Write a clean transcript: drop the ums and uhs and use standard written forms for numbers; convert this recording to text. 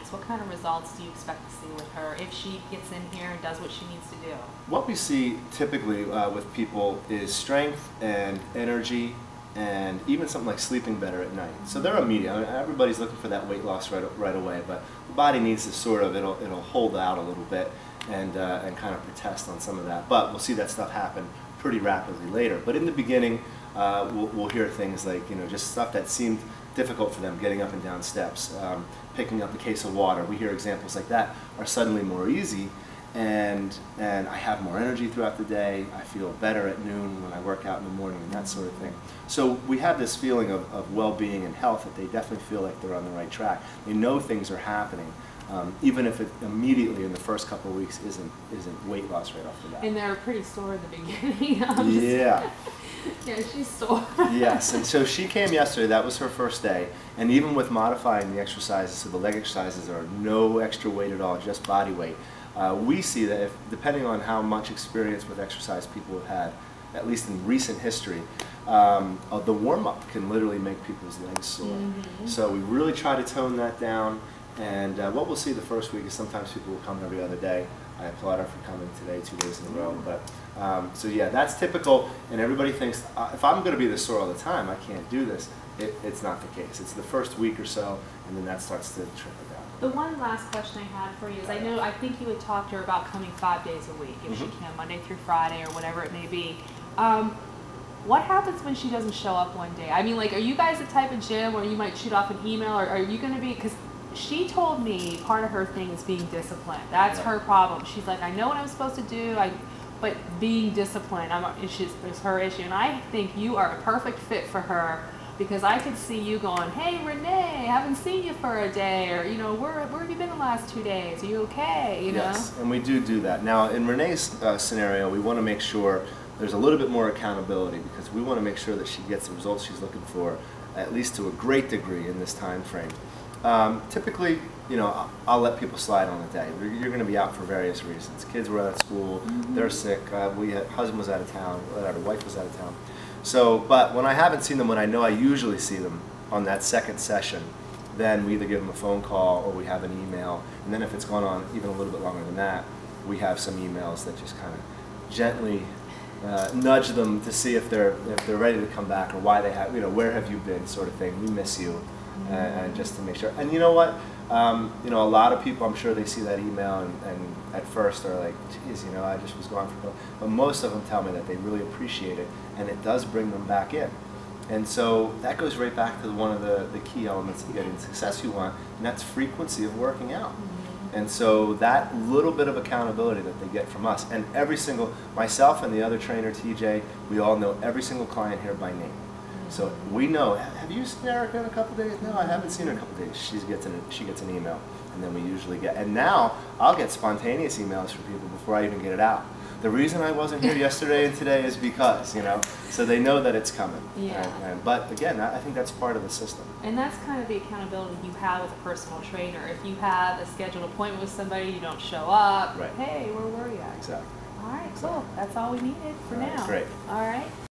weeks, what kind of results do you expect to see with her if she gets in here and does what she needs to do? What we see typically with people is strength and energy, and even something like sleeping better at night. So they're immediate. I mean, everybody's looking for that weight loss right away, but the body needs to sort of, it'll hold out a little bit and kind of protest on some of that. But we'll see that stuff happen pretty rapidly later. But in the beginning, we'll hear things like, just stuff that seemed difficult for them, getting up and down steps, picking up a case of water. We hear examples like that are suddenly more easy. And I have more energy throughout the day. I feel better at noon when I work out in the morning and that sort of thing. So we have this feeling of well-being and health that they definitely feel like they're on the right track. They know things are happening, even if it immediately in the first couple of weeks isn't weight loss right off the bat. And they're pretty sore in the beginning. Yeah. Yeah, she's sore. Yes, and so she came yesterday. That was her first day. And even with modifying the exercises, so the leg exercises are no extra weight at all, just body weight. We see that depending on how much experience with exercise people have had, at least in recent history, the warm-up can literally make people's legs sore. So we really try to tone that down, and what we'll see the first week is sometimes people will come every other day. I applaud her for coming today, 2 days in a row. But so yeah, that's typical, and everybody thinks, if I'm going to be this sore all the time, I can't do this. It's not the case. It's the first week or so, and then that starts to trickle down. The one last question I had for you is, I think you had talked to her about coming 5 days a week, if she can, Monday through Friday or whatever it may be. What happens when she doesn't show up one day? I mean, like, are you guys the type of gym where you might shoot off an email, or are you going to be, because she told me part of her thing is being disciplined. That's her problem. She's like, I know what I'm supposed to do, but being disciplined is her issue. And I think you are a perfect fit for her, because I could see you going, hey, Renee, I haven't seen you for a day, or, where have you been the last 2 days? Are you okay? Yes, and we do that. Now, in Renee's scenario, we want to make sure there's a little bit more accountability, because we want to make sure that she gets the results she's looking for, at least to a great degree in this time frame. Typically, I'll let people slide on a day. You're going to be out for various reasons. Kids were at school, they're sick, husband was out of town, whatever, wife was out of town. So, but when I haven't seen them, when I know I usually see them on that second session, then we either give them a phone call or we have an email. And then if it's gone on even a little bit longer than that, we have some emails that just kind of gently nudge them to see if they're ready to come back, or why they have, where have you been, sort of thing. We miss you, and just to make sure. And you know what? A lot of people, I'm sure they see that email and at first are like, geez, I just was gone for, but most of them tell me that they really appreciate it, and it does bring them back in. And so that goes right back to one of the key elements of getting the success you want, and that's frequency of working out. And so that little bit of accountability that they get from us, and every single, myself and the other trainer, TJ, we all know every single client here by name. So we know, have you seen Erica in a couple days? No, I haven't seen her in a couple days. She gets an email, and then we usually get, and now I'll get spontaneous emails from people before I even get it out. The reason I wasn't here yesterday and today is because, so they know that it's coming. Yeah. But again, I think that's part of the system. And that's kind of the accountability you have with a personal trainer. If you have a scheduled appointment with somebody, you don't show up, right. Hey, where were you? Exactly. All right, cool. That's all we needed for now. Great. All right.